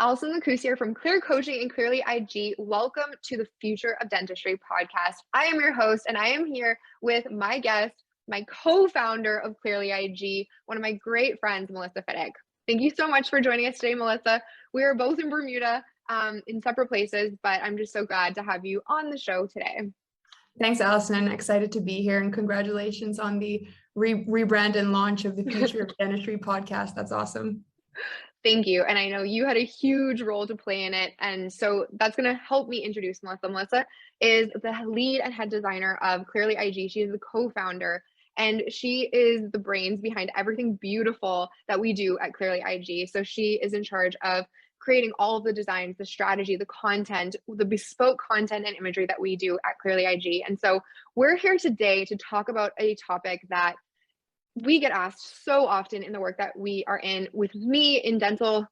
Alison Lacousse here from Clear Coaching and Clearly IG. Welcome to the Future of Dentistry podcast. I am your host, and I am here with my guest, my co-founder of Clearly IG, one of my great friends, Melissa Fiddick. Thank you so much for joining us today, Melissa. We are both in Bermuda, in separate places, but I'm just so glad to have you on the show today. Thanks, Allison. I'm excited to be here, and congratulations on the rebrand and launch of the Future of Dentistry podcast. That's awesome. Thank you. And I know you had a huge role to play in it. And so that's going to help me introduce Melissa. Melissa is the lead and head designer of Clearly IG. She is the co-founder, and she is the brains behind everything beautiful that we do at Clearly IG. So she is in charge of creating all of the designs, the strategy, the content, the bespoke content and imagery that we do at Clearly IG. And so we're here today to talk about a topic that we get asked so often in the work that we are in, with me in dental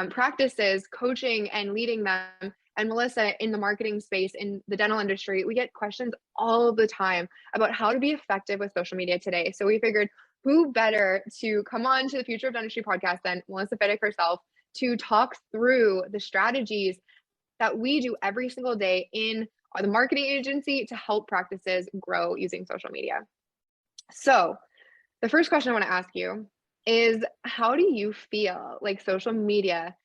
practices, coaching and leading them, and Melissa in the marketing space in the dental industry. We get questions all the time about how to be effective with social media today. So we figured, who better to come on to the Future of Dentistry podcast than Melissa Fiddick herself to talk through the strategies that we do every single day in the marketing agency to help practices grow using social media. So the first question I want to ask you is, how do you feel like social media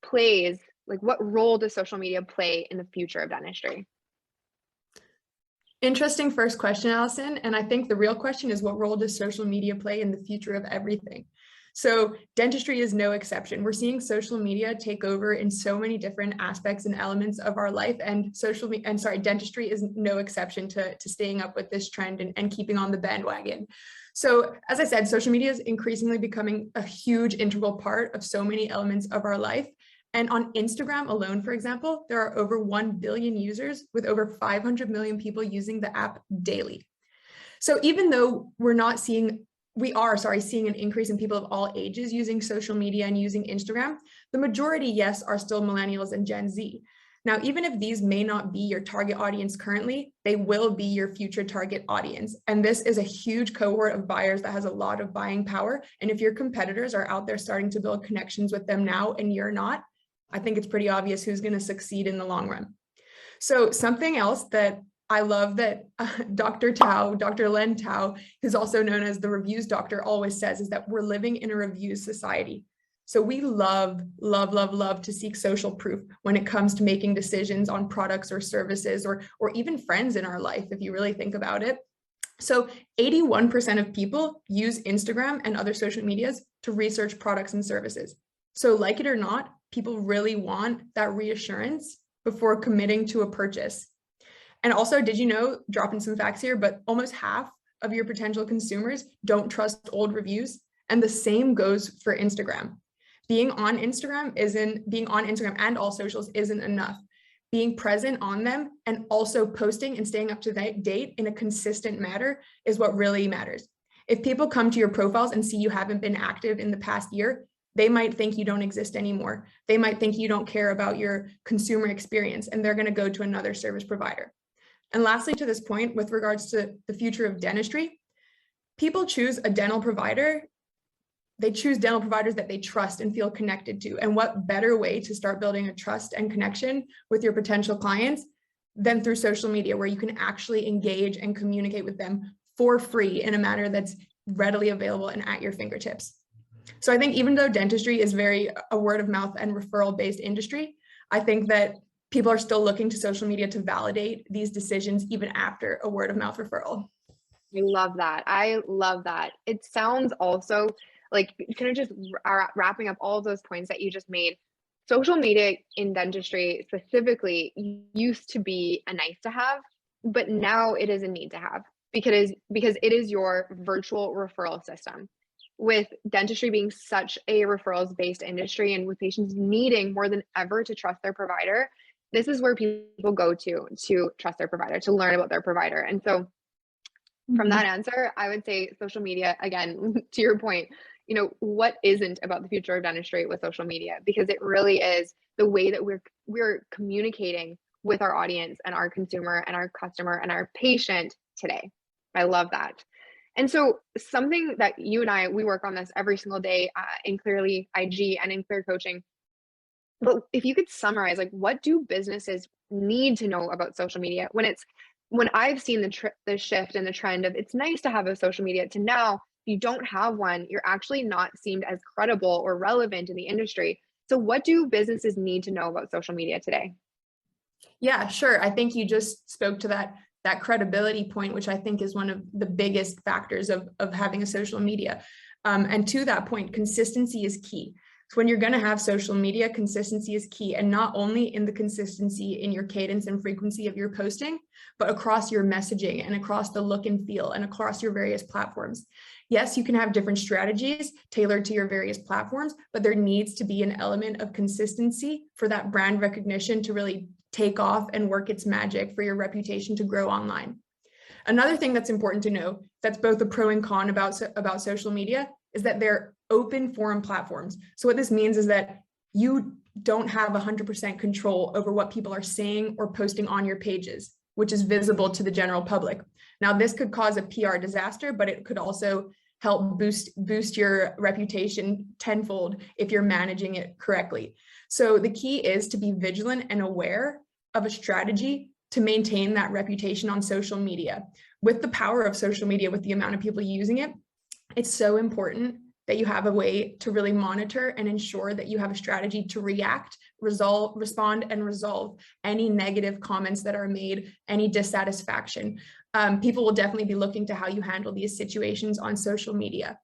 plays, like what role does social media play in the future of dentistry? Interesting first question, Allison. And I think the real question is, what role does social media play in the future of everything? So dentistry is no exception. We're seeing social media take over in so many different aspects and elements of our life, and dentistry is no exception to staying up with this trend and keeping on the bandwagon. So as I said, social media is increasingly becoming a huge integral part of so many elements of our life. And on Instagram alone, for example, there are over 1 billion users, with over 500 million people using the app daily. So even though we are seeing an increase in people of all ages using social media and using Instagram, the majority, yes, are still millennials and Gen Z. Now, even if these may not be your target audience currently, they will be your future target audience. And this is a huge cohort of buyers that has a lot of buying power. And if your competitors are out there starting to build connections with them now and you're not, I think it's pretty obvious who's going to succeed in the long run. So something else that I love that Dr. Len Tao, who's also known as the reviews doctor, always says is that we're living in a reviews society. So we love to seek social proof when it comes to making decisions on products or services or even friends in our life, if you really think about it. So 81% of people use Instagram and other social medias to research products and services. So like it or not, people really want that reassurance before committing to a purchase. And also, did you know, dropping some facts here, but almost half of your potential consumers don't trust old reviews. And the same goes for Instagram. Being on Instagram and all socials isn't enough. Being present on them and also posting and staying up to date in a consistent manner is what really matters. If people come to your profiles and see you haven't been active in the past year, they might think you don't exist anymore. They might think you don't care about your consumer experience, and they're going to go to another service provider. And lastly, to this point, with regards to the future of dentistry, people choose a dental provider. They choose dental providers that they trust and feel connected to. And what better way to start building a trust and connection with your potential clients than through social media, where you can actually engage and communicate with them for free in a manner that's readily available and at your fingertips. So I think even though dentistry is very a word of mouth and referral based industry, I think that people are still looking to social media to validate these decisions even after a word of mouth referral. I love that. I love that. It sounds also like, kind of just wrapping up all of those points that you just made. Social media in dentistry specifically used to be a nice to have, but now it is a need to have, because it is your virtual referral system. With dentistry being such a referrals based industry, and with patients needing more than ever to trust their provider, this is where people go to trust their provider, to learn about their provider. And so from that answer, I would say social media, again, to your point, what isn't about the future of dentistry with social media? Because it really is the way that we're communicating with our audience and our consumer and our customer and our patient today. I love that. And so something that you and we work on this every single day in Clearly IG and in Clear Coaching, But if you could summarize, like, what do businesses need to know about social media when I've seen the shift and the trend of it's nice to have a social media to now, if you don't have one, you're actually not seemed as credible or relevant in the industry. So what do businesses need to know about social media today? Yeah, sure. I think you just spoke to that credibility point, which I think is one of the biggest factors of having a social media. And to that point, consistency is key. So when you're going to have social media, consistency is key, and not only in the consistency in your cadence and frequency of your posting, but across your messaging and across the look and feel and across your various platforms. Yes, you can have different strategies tailored to your various platforms, but there needs to be an element of consistency for that brand recognition to really take off and work its magic for your reputation to grow online. Another thing that's important to know that's both a pro and con about social media is that they're open forum platforms. So what this means is that you don't have 100% control over what people are saying or posting on your pages, which is visible to the general public. Now, this could cause a PR disaster, but it could also help boost your reputation tenfold if you're managing it correctly. So the key is to be vigilant and aware of a strategy to maintain that reputation on social media. With the power of social media, with the amount of people using it, it's so important that you have a way to really monitor and ensure that you have a strategy to react, respond, and resolve any negative comments that are made, any dissatisfaction. People will definitely be looking to how you handle these situations on social media.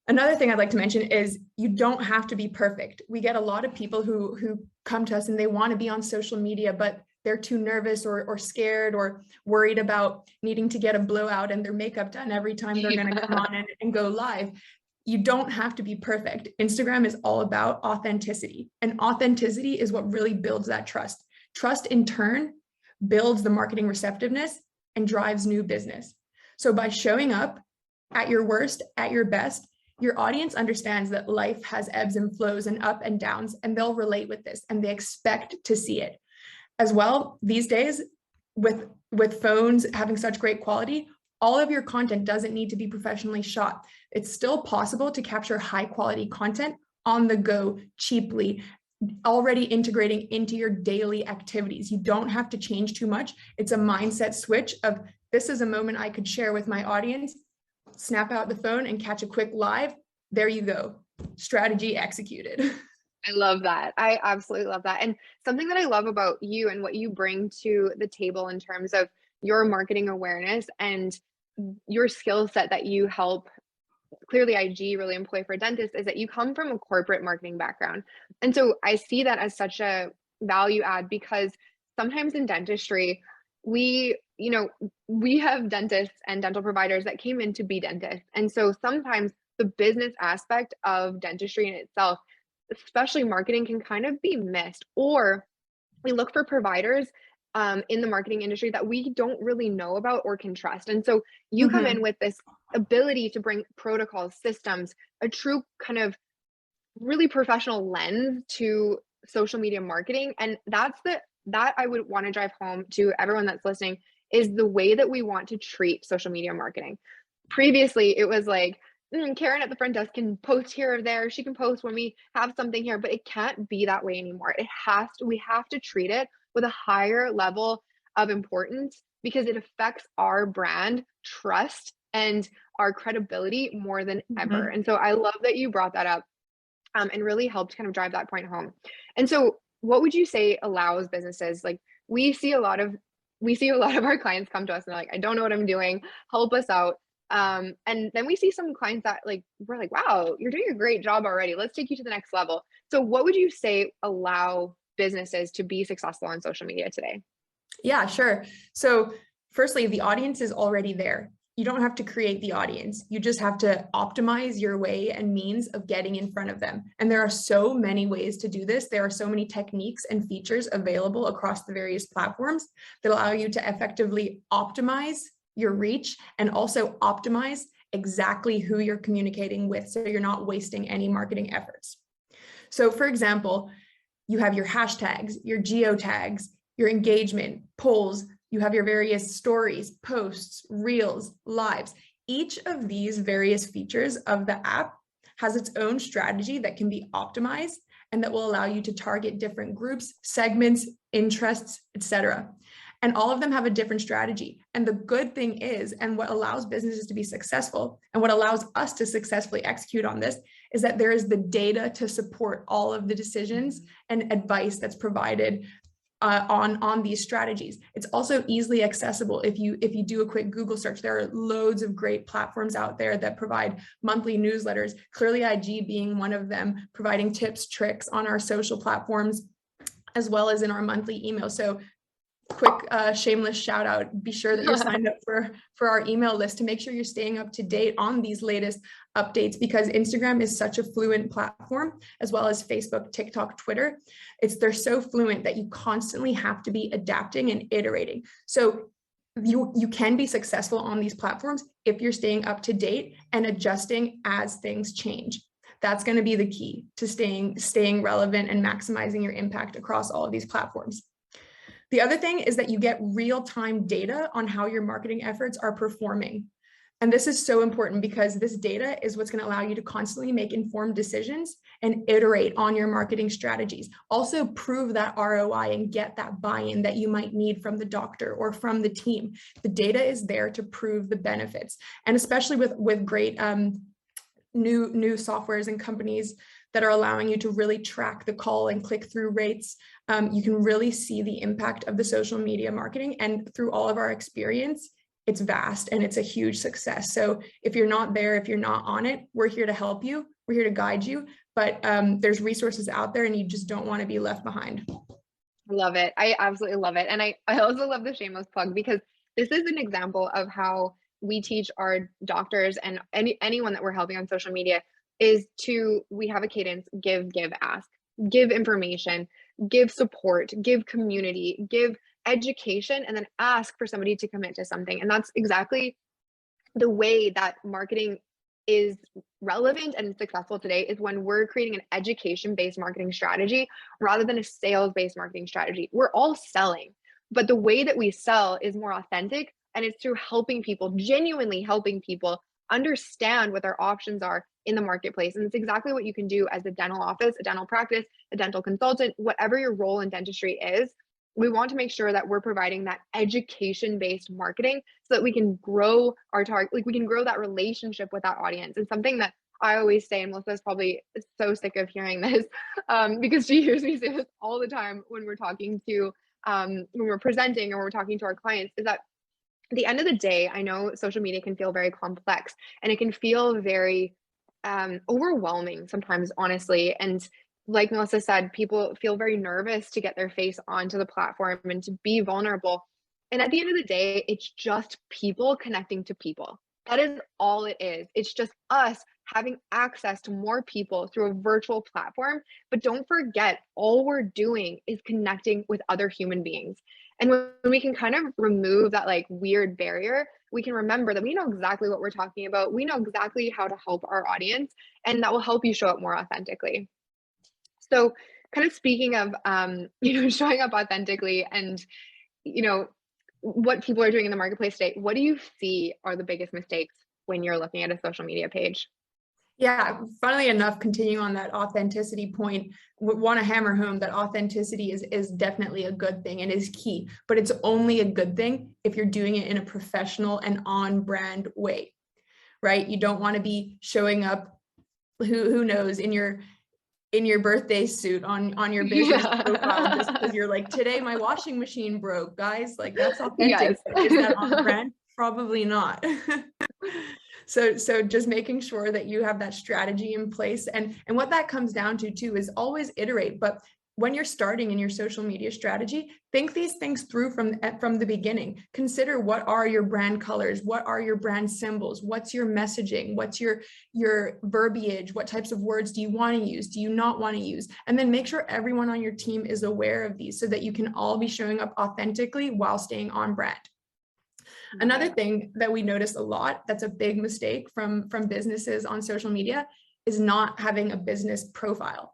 Another thing I'd like to mention is you don't have to be perfect. We get a lot of people who come to us and they want to be on social media, but they're too nervous or scared or worried about needing to get a blowout and their makeup done every time they're going to come on and go live. You don't have to be perfect. Instagram is all about authenticity, and authenticity is what really builds that trust. Trust in turn builds the marketing receptiveness and drives new business. So by showing up at your worst, at your best, your audience understands that life has ebbs and flows and up and downs, and they'll relate with this and they expect to see it. As well, these days, with phones having such great quality, all of your content doesn't need to be professionally shot. It's still possible to capture high quality content on the go cheaply, already integrating into your daily activities. You don't have to change too much. It's a mindset switch of this is a moment I could share with my audience, snap out the phone and catch a quick live. There you go. Strategy executed. I love that. I absolutely love that. And something that I love about you and what you bring to the table in terms of your marketing awareness and your skill set that you help clearly IG really employ for dentists is that you come from a corporate marketing background. And so I see that as such a value add because sometimes in dentistry, we have dentists and dental providers that came in to be dentists. And so sometimes the business aspect of dentistry in itself, especially marketing, can kind of be missed. Or we look for providers in the marketing industry that we don't really know about or can trust. And so you come in with this ability to bring protocols, systems, a true kind of really professional lens to social media marketing. And that I would want to drive home to everyone that's listening is the way that we want to treat social media marketing. Previously, it was like, Karen at the front desk can post here or there. She can post when we have something here, but it can't be that way anymore. We have to treat it with a higher level of importance because it affects our brand trust and our credibility more than ever. And so I love that you brought that up and really helped kind of drive that point home. And so what would you say allows businesses like we see a lot of our clients come to us and they're like, I don't know what I'm doing, help us out. And then we see some clients that we're like, wow, you're doing a great job already. Let's take you to the next level. So what would you say allow businesses to be successful on social media today? Yeah, sure. So firstly, the audience is already there. You don't have to create the audience. You just have to optimize your way and means of getting in front of them. And there are so many ways to do this. There are so many techniques and features available across the various platforms that allow you to effectively optimize your reach and also optimize exactly who you're communicating with, so you're not wasting any marketing efforts. So for example, you have your hashtags, your geotags, your engagement, polls, you have your various stories, posts, reels, lives. Each of these various features of the app has its own strategy that can be optimized and that will allow you to target different groups, segments, interests, etc. And all of them have a different strategy. And the good thing is, and what allows businesses to be successful and what allows us to successfully execute on this, is that there is the data to support all of the decisions and advice that's provided on these strategies. It's also easily accessible. If you do a quick Google search, there are loads of great platforms out there that provide monthly newsletters, Clearly IG being one of them, providing tips, tricks on our social platforms, as well as in our monthly email. So quick shameless shout out, be sure that you're signed up for our email list to make sure you're staying up to date on these latest updates, because Instagram is such a fluent platform, as well as Facebook, TikTok, Twitter. They're so fluent that you constantly have to be adapting and iterating. So you can be successful on these platforms if you're staying up to date and adjusting as things change. That's going to be the key to staying relevant and maximizing your impact across all of these platforms. The other thing is that you get real-time data on how your marketing efforts are performing. And this is so important because this data is what's going to allow you to constantly make informed decisions and iterate on your marketing strategies. Also prove that ROI and get that buy-in that you might need from the doctor or from the team. The data is there to prove the benefits. And especially with great new softwares and companies that are allowing you to really track the call and click-through rates, you can really see the impact of the social media marketing. And through all of our experience, it's vast and it's a huge success. So if you're not there, if you're not on it, we're here to help you. We're here to guide you, but there's resources out there and you just don't want to be left behind. I love it. I absolutely love it. And I also love the shameless plug, because this is an example of how we teach our doctors and anyone that we're helping on social media is we have a cadence: give, ask, give information, give support, give community, give education, and then ask for somebody to commit to something. And that's exactly the way that marketing is relevant and successful today, is when we're creating an education-based marketing strategy rather than a sales-based marketing strategy. We're all selling, but the way that we sell is more authentic, and it's through helping people, genuinely helping people understand what their options are in the marketplace. And it's exactly what you can do as a dental office, a dental practice, a dental consultant, whatever your role in dentistry is. We want to make sure that we're providing that education-based marketing so that we can grow our target, like we can grow that relationship with that audience. And something that I always say, and Melissa's probably so sick of hearing this, because she hears me say this all the time when we're talking to, when we're presenting or we're talking to our clients, is that at the end of the day, I know social media can feel very complex and it can feel very overwhelming sometimes, honestly. And like Melissa said, people feel very nervous to get their face onto the platform and to be vulnerable. And at the end of the day, it's just people connecting to people. That is all it is. It's just us having access to more people through a virtual platform. But don't forget, all we're doing is connecting with other human beings. And when we can kind of remove that like weird barrier, we can remember that we know exactly what we're talking about. We know exactly how to help our audience, and that will help you show up more authentically. So kind of speaking of, showing up authentically and, what people are doing in the marketplace today, what do you see are the biggest mistakes when you're looking at a social media page? Yeah, funnily enough, continuing on that authenticity point, want to hammer home that authenticity is definitely a good thing and is key, but it's only a good thing if you're doing it in a professional and on-brand way, right? You don't want to be showing up, who knows, in your birthday suit on your business profile just because you're like, today my washing machine broke, guys. Like, that's authentic. Yes. Is that on brand? Probably not. So just making sure that you have that strategy in place. And what that comes down to too is always iterate. But when you're starting in your social media strategy, think these things through from the beginning. Consider, what are your brand colors? What are your brand symbols? What's your messaging? What's your verbiage? What types of words do you want to use? Do you not want to use? And then make sure everyone on your team is aware of these so that you can all be showing up authentically while staying on brand. Another thing that we notice a lot, that's a big mistake from businesses on social media, is not having a business profile.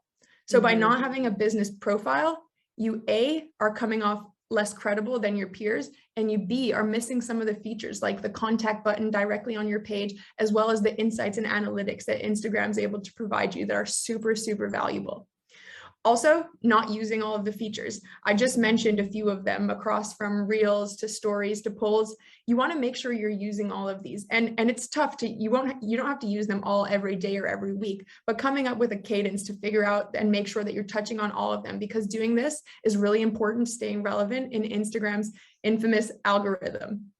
So by not having a business profile, you A, are coming off less credible than your peers, and you B, are missing some of the features like the contact button directly on your page, as well as the insights and analytics that Instagram is able to provide you that are super, super valuable. Also, not using all of the features. I just mentioned a few of them across from reels to stories to polls. You want to make sure you're using all of these. And it's tough to, you don't have to use them all every day or every week, but coming up with a cadence to figure out and make sure that you're touching on all of them, because doing this is really important, staying relevant in Instagram's infamous algorithm.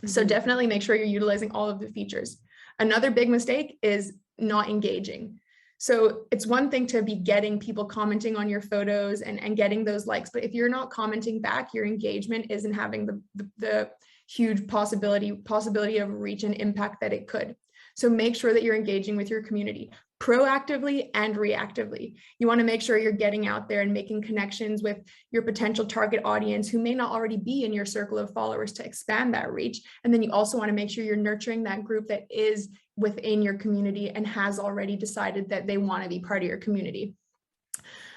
So definitely make sure you're utilizing all of the features. Another big mistake is not engaging. So it's one thing to be getting people commenting on your photos and getting those likes, but if you're not commenting back, your engagement isn't having the huge possibility of reach and impact that it could. So make sure that you're engaging with your community proactively and reactively. You want to make sure you're getting out there and making connections with your potential target audience who may not already be in your circle of followers to expand that reach. And then you also want to make sure you're nurturing that group that is within your community and has already decided that they want to be part of your community.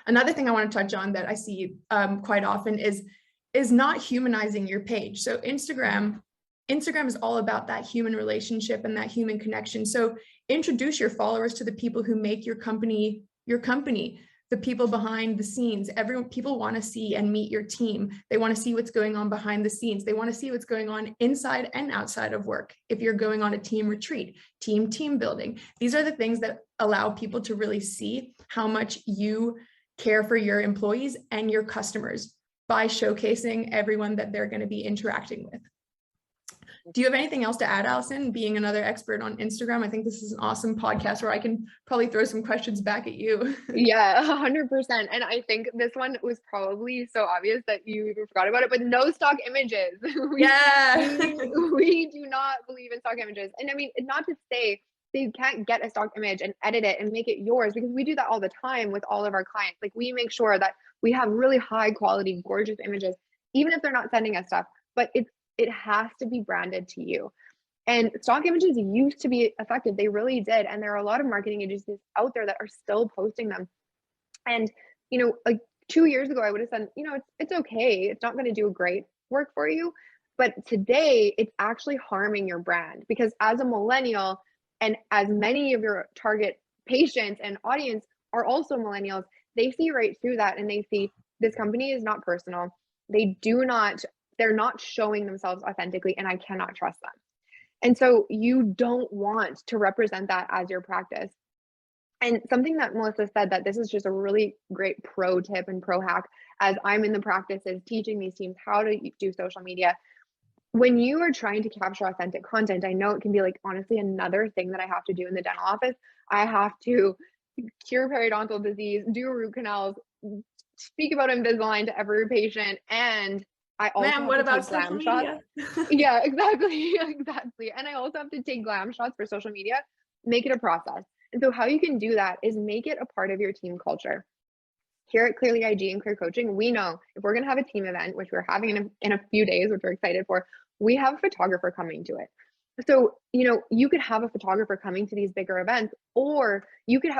Another thing I want to touch on that I see quite often is not humanizing your page. So Instagram is all about that human relationship and that human connection. So introduce your followers to the people who make your company, the people behind the scenes. People want to see and meet your team. They want to see what's going on behind the scenes. They want to see what's going on inside and outside of work. If you're going on a team retreat, team building, these are the things that allow people to really see how much you care for your employees and your customers by showcasing everyone that they're going to be interacting with. Do you have anything else to add, Allison, being another expert on Instagram? I think this is an awesome podcast where I can probably throw some questions back at you. Yeah, 100%. And I think this one was probably so obvious that you even forgot about it, but no stock images. We do not believe in stock images. And I mean, not to say that you can't get a stock image and edit it and make it yours, because we do that all the time with all of our clients. Like, we make sure that we have really high quality, gorgeous images, even if they're not sending us stuff, but it has to be branded to you. And stock images used to be effective. They really did. And there are a lot of marketing agencies out there that are still posting them. And, like 2 years ago, I would have said, it's okay. It's not going to do great work for you. But today it's actually harming your brand, because as a millennial, and as many of your target patients and audience are also millennials, they see right through that and they see this company is not personal. They're not showing themselves authentically, and I cannot trust them. And so you don't want to represent that as your practice. And something that Melissa said, that this is just a really great pro tip and pro hack, as I'm in the practices teaching these teams how to do social media. When you are trying to capture authentic content, I know it can be like, honestly, another thing that I have to do in the dental office. I have to cure periodontal disease, do root canals, speak about Invisalign to every patient, and I also have what to about take social glam media? shots. Yeah, exactly. Exactly. And I also have to take glam shots for social media, make it a process. And so how you can do that is make it a part of your team culture. Here at Clearly IG and Clear Coaching, we know if we're going to have a team event, which we're having in a few days, which we're excited for, we have a photographer coming to it. So, you could have a photographer coming to these bigger events, or you could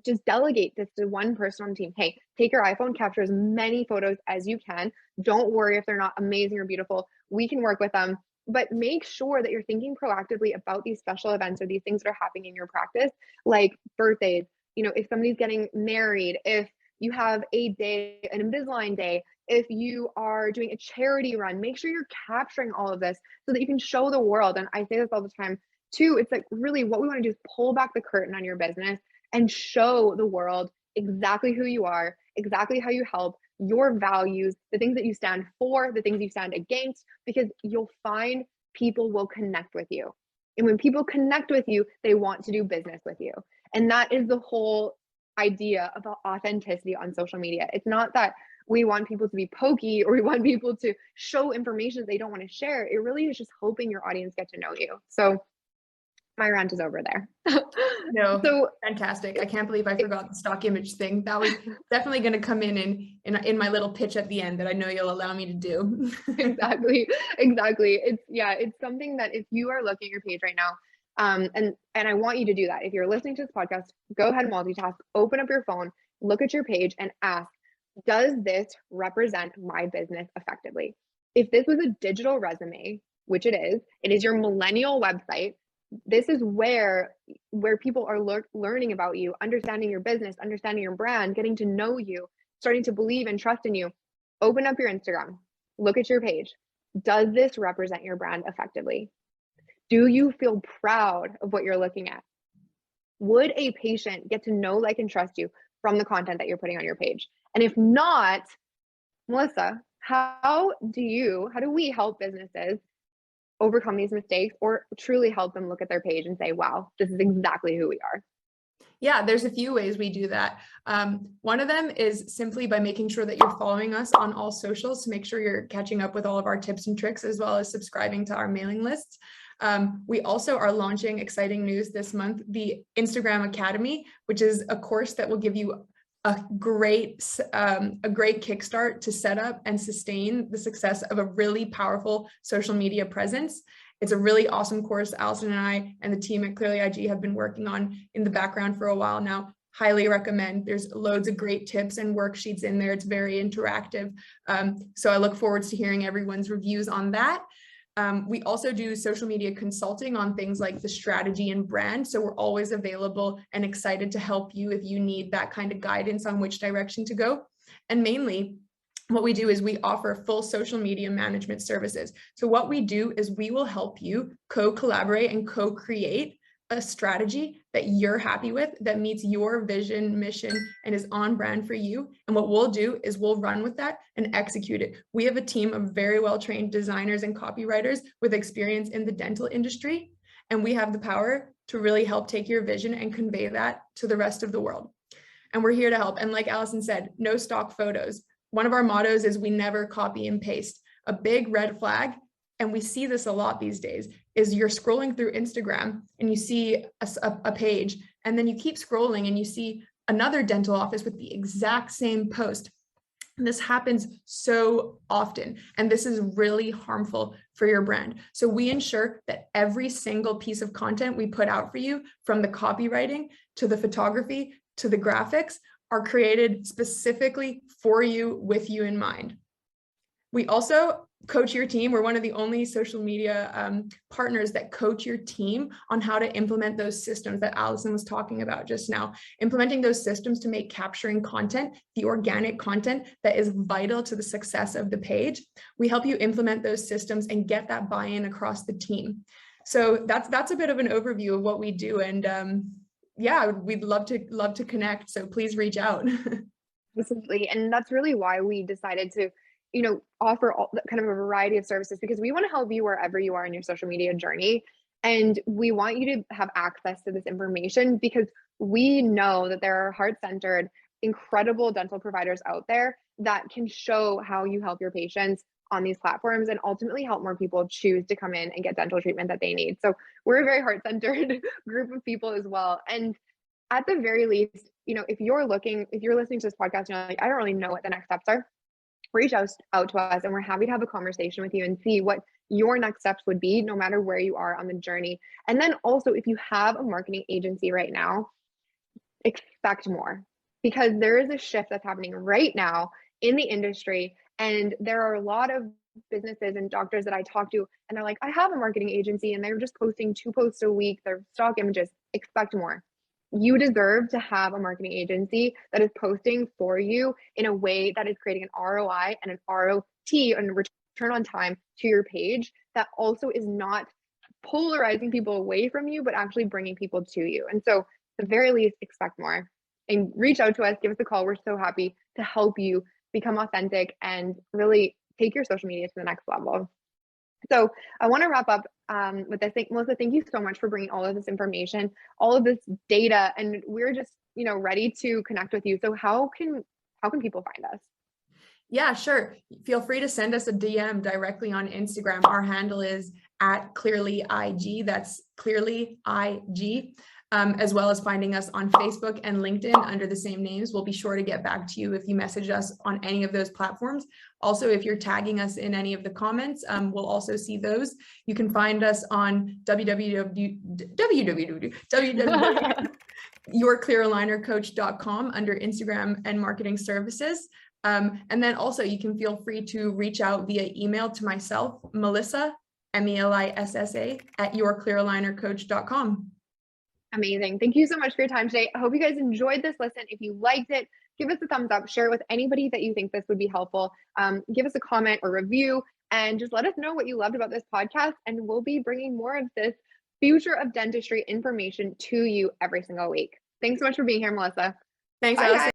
just delegate this to one person on the team. Hey, take your iPhone, capture as many photos as you can. Don't worry if they're not amazing or beautiful. We can work with them, but make sure that you're thinking proactively about these special events or these things that are happening in your practice, like birthdays. If somebody's getting married, if you have an Invisalign day, if you are doing a charity run, make sure you're capturing all of this so that you can show the world. And I say this all the time too. It's like, really what we want to do is pull back the curtain on your business and show the world exactly who you are, exactly how you help, your values, the things that you stand for, the things you stand against, because you'll find people will connect with you. And when people connect with you, they want to do business with you. And that is the whole idea of authenticity on social media. It's not that we want people to be pokey or we want people to show information that they don't want to share. It really is just hoping your audience get to know you. So my rant is over there. No, so fantastic. I can't believe I forgot the stock image thing. That was definitely going to come in my little pitch at the end that I know you'll allow me to do. Exactly. It's something that if you are looking at your page right now, and I want you to do that. If you're listening to this podcast, go ahead and multitask, open up your phone, look at your page and ask, does this represent my business effectively? If this was a digital resume, which it is your millennial website, This is where people are learning about you, understanding your business, understanding your brand, getting to know you, starting to believe and trust in you. Open up your Instagram, look at your page. Does this represent your brand effectively? Do you feel proud of what you're looking at? Would a patient get to know, like, and trust you from the content that you're putting on your page? And if not, Melissa, how do we help businesses overcome these mistakes or truly help them look at their page and say, wow, this is exactly who we are? Yeah, there's a few ways we do that. One of them is simply by making sure that you're following us on all socials to make sure you're catching up with all of our tips and tricks, as well as subscribing to our mailing lists. We also are launching exciting news this month, the Instagram Academy, which is a course that will give you a great kickstart to set up and sustain the success of a really powerful social media presence. It's a really awesome course Allison and I and the team at Clearly IG have been working on in the background for a while now. Highly recommend. There's loads of great tips and worksheets in there. It's very interactive. So I look forward to hearing everyone's reviews on that. We also do social media consulting on things like the strategy and brand. So we're always available and excited to help you if you need that kind of guidance on which direction to go. And mainly, what we do is we offer full social media management services. So what we do is we will help you co-collaborate and co-create a strategy that you're happy with, that meets your vision, mission, and is on brand for you. And what we'll do is we'll run with that and execute it. We have a team of very well-trained designers and copywriters with experience in the dental industry. And we have the power to really help take your vision and convey that to the rest of the world. And we're here to help. And like Allison said, no stock photos. One of our mottos is we never copy and paste. A big red flag, and we see this a lot these days, is you're scrolling through Instagram and you see a page, and then you keep scrolling and you see another dental office with the exact same post. And this happens so often, and this is really harmful for your brand. So we ensure that every single piece of content we put out for you, from the copywriting to the photography to the graphics, are created specifically for you, with you in mind. We also coach your team. We're one of the only social media partners that coach your team on how to implement those systems that Allison was talking about just now. Implementing those systems to make capturing content, the organic content that is vital to the success of the page. We help you implement those systems and get that buy-in across the team. So that's a bit of an overview of what we do. And yeah, we'd love to connect. So please reach out. Absolutely. And that's really why we decided to, offer kind of a variety of services, because we want to help you wherever you are in your social media journey. And we want you to have access to this information because we know that there are heart-centered, incredible dental providers out there that can show how you help your patients on these platforms and ultimately help more people choose to come in and get dental treatment that they need. So we're a very heart-centered group of people as well. And at the very least, if you're listening to this podcast and you're like, I don't really know what the next steps are, reach out to us and we're happy to have a conversation with you and see what your next steps would be, no matter where you are on the journey. And then also, if you have a marketing agency right now, expect more, because there is a shift that's happening right now in the industry. And there are a lot of businesses and doctors that I talk to, and they're like, I have a marketing agency and they're just posting 2 posts a week. They're stock images. Expect more. You deserve to have a marketing agency that is posting for you in a way that is creating an ROI and an ROT, and return on time, to your page, that also is not polarizing people away from you, but actually bringing people to you. And so, at the very least, expect more and reach out to us. Give us a call. We're so happy to help you become authentic and really take your social media to the next level. So I want to wrap up with this. Melissa, thank you so much for bringing all of this information, all of this data, and we're just, ready to connect with you. So how can people find us? Yeah, sure. Feel free to send us a DM directly on Instagram. Our handle is @ClearlyIG. That's ClearlyIG. As well as finding us on Facebook and LinkedIn under the same names. We'll be sure to get back to you if you message us on any of those platforms. Also, if you're tagging us in any of the comments, we'll also see those. You can find us on www.yourclearalignercoach.com under Instagram and marketing services. And then also you can feel free to reach out via email to myself, Melissa, Melissa at yourclearalinercoach.com. Amazing. Thank you so much for your time today. I hope you guys enjoyed this lesson. If you liked it, give us a thumbs up, share it with anybody that you think this would be helpful. Give us a comment or review, and just let us know what you loved about this podcast. And we'll be bringing more of this future of dentistry information to you every single week. Thanks so much for being here, Melissa. Thanks, Bye, Allison. guys.